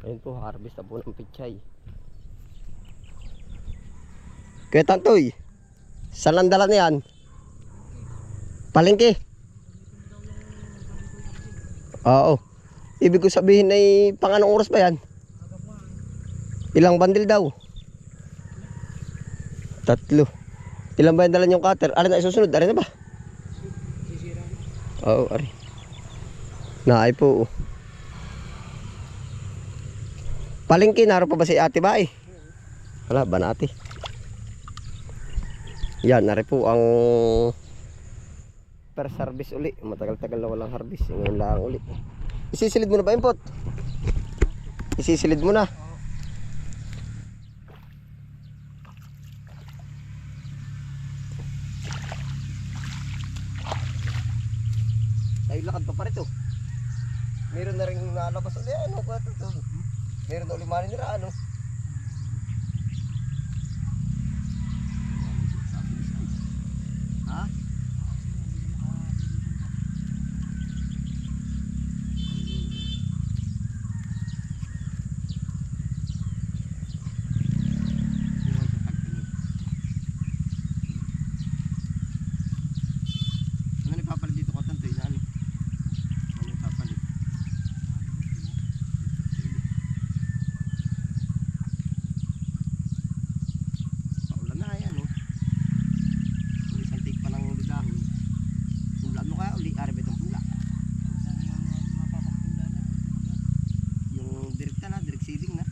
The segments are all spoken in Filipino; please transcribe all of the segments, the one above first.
Ayun po, harvest na po ng pichay. Kaya Tantoy, saan ang dala niyan? Palengke? Oo. Ibig ko sabihin ay pang anong oras ba yan? Ilang bandil daw? 3. Ilang ba yung dala niyong cutter? Ari na isusunod? Ari na ba? Oo, ari. Naay po. Palengke, naroon pa ba si ate ba eh? Wala ba na ate? Yan, nari po ang first harvest uli. Matagal-tagal na walang harvest. Ngayon lang uli. Isisilid mo na ba yung pot? Isisilid mo na. Ay, lakad pa pa rito. Meron na rin nalabas uli. Ano ba ito? Meron na uli mani nila. Ano? Ha? Ano ipapalit dito ko tanto yun? Ano ipapalit? Paulan na yan oh. Isang tig pa ng dahon. Pula mo kaya uli, arabe itong pula. Yung direkta na, direct seeding na.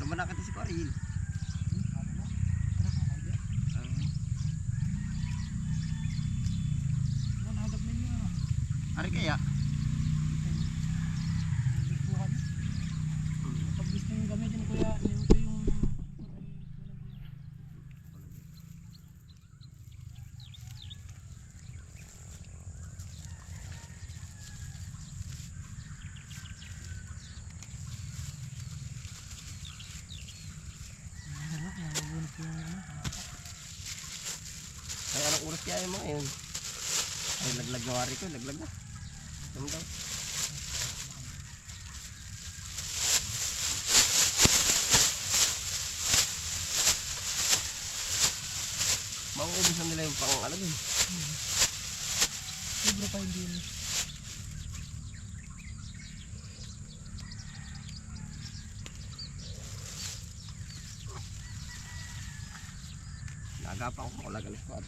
Sama na kita si Coril. Ari kaya? Pag gusto yung gamitin ko ya, nilun ko yung Ay, anong oras kaya mo ngayon? Ay, laglag na wari ko, laglag na. Ano daw? Mauubusan nila yung pang ano dun. libre pa hindi yun. Nagapang ko lang alas 4.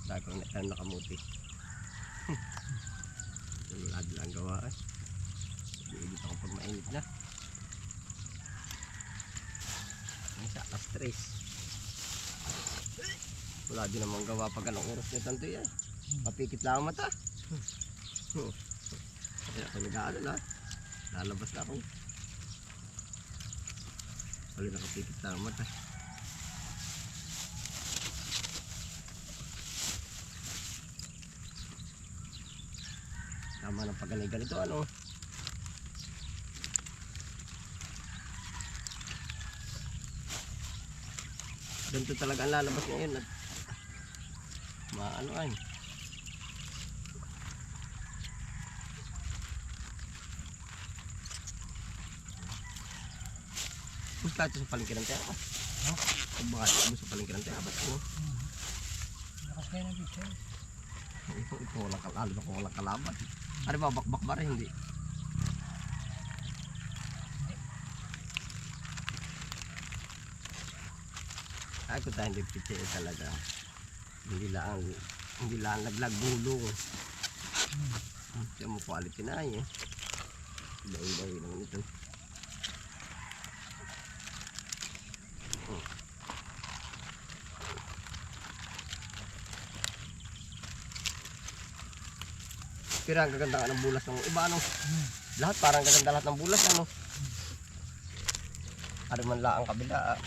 Dahil ko na nakamuti. Wala din ang gawaan. Iibit ako pag mainit na. Ay, sa alas 3. Wala din namang gawa pag anong oras niya tanto yan. Papikit lang ang mata. Kaya ako nag-aaral ha. Lalabas na ako. Wala nakapikit lang ang mata. Tama ng pagganay ganito ano. Ganito talaga ang lalabas ngayon at maano ay. Gusto ito sa palengke ng tera. Kung baka ito sa palengke ng tera. Ba't ano? Lakas kayo ng picture. Ito walang kalalo na kung walang kalaban. Ano ba, bakbak ba rin? Hindi. Ay, kung tayo hindi pitche talaga. Hindi lang naglag gulong. Siya mo quality na eh. Iba-iba lang ito. Pero ang gaganda nga ng bulas ng iba ano. Lahat parang gaganda lahat ng bulas ano. Ari man lang ang kabila.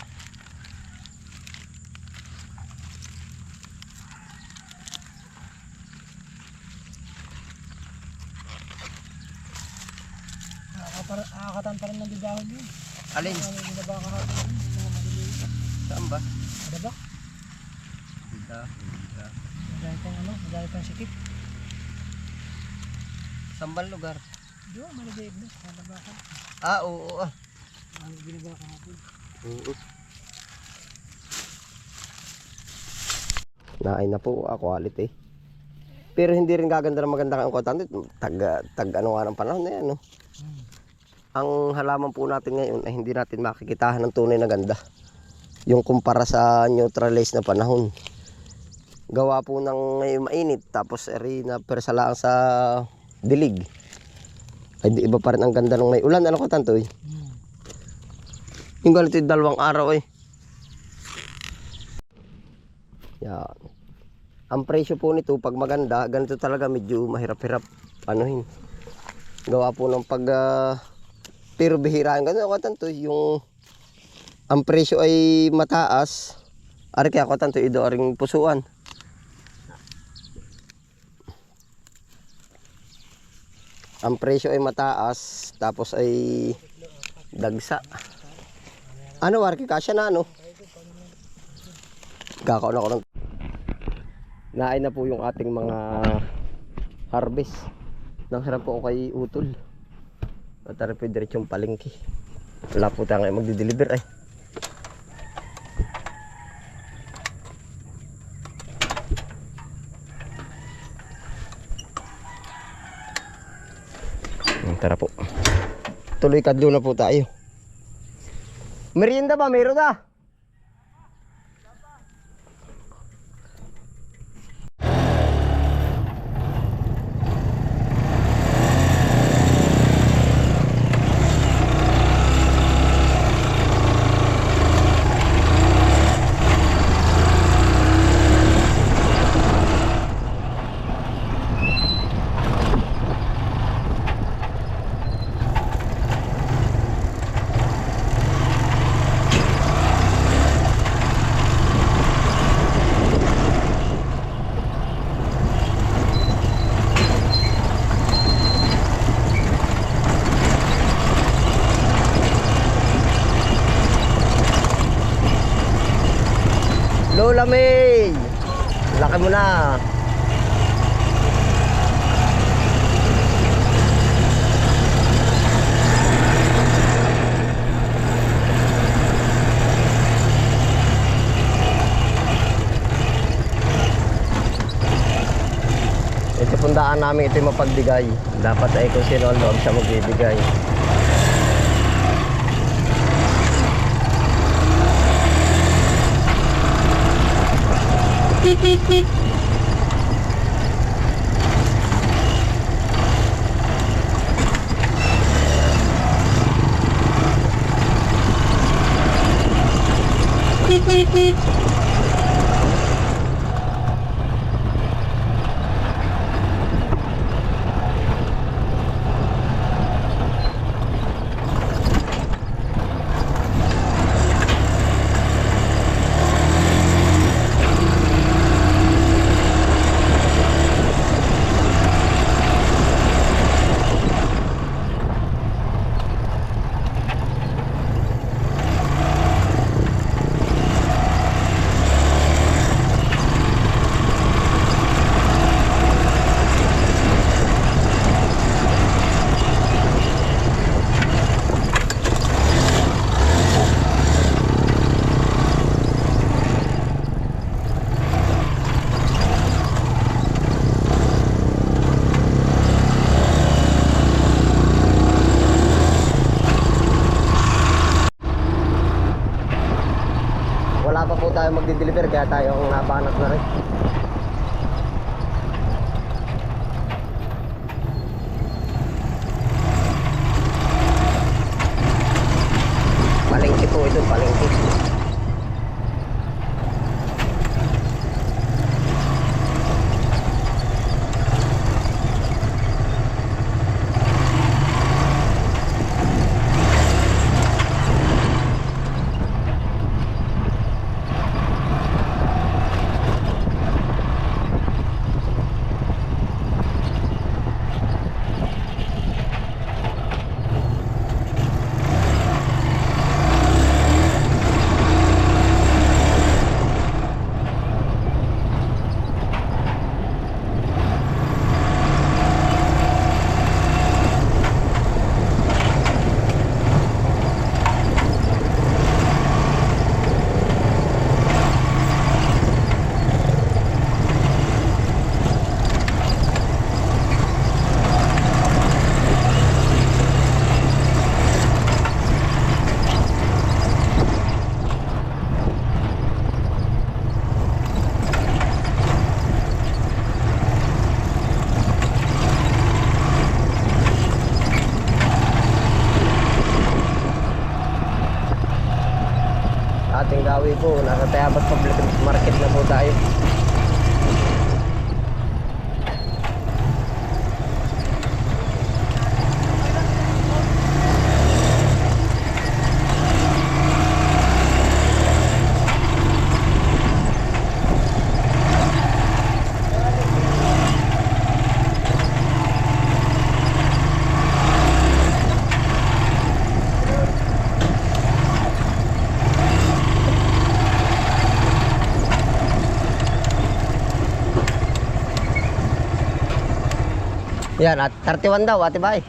para aakatan pa rin ng bidahon yun. Alin? Ano binaba kahapon yun, mga maliliit. Saan ba? Ada ba? Dito. Madali pang sikip. Saan ba lugar? Doon, maliliit na. Nalabakan. Ah, oo. Ano binaba kahapon? Oo. Naay na po, quality. Pero hindi rin gaganda na maganda kang kotan. Tag ano nga ng panahon na yan, no? Ang halaman po natin ngayon ay hindi natin makikitahan ng tunay na ganda. Yung kumpara sa neutralize na panahon. Gawa po ng ngayon mainit, tapos eri na persalaan sa dilig. Ay di iba pa rin ang ganda ng may ulan. Ano ko tanto eh? Yung ganito yung 2 araw eh. Yan. Ang presyo po nito pag maganda, ganito talaga medyo mahirap-hirap anuhin. Gawa po ng pag pero bihiraan ganito ako tanto yung ang presyo ay mataas. Ari kaya ako tanto ido aring pusuan. Ang presyo ay mataas tapos ay dagsa. Ano warki kasya na ano? Kakaon ako ng naay na po yung ating mga harvest. Nang harap po ako kay Utol. At tara po diretsong palengke. Wala po tayo ngayon magdi-deliver ay. Tara po. Tuloy kadlo na po tayo. Merienda ba? Meron na? Lola May! Laki mo na! Ito pong daan namin, ito yung mapagbigay. Dapat ay kung sino ang loob siya magbibigay. Wala pa po tayo magdi-deliver kaya tayo ang nabanat na rin. Palengke po ito, palengke. pauwi po. Nasa Tayabas Public Market na po tayo. Yan, at 31 daw, Ate Bay.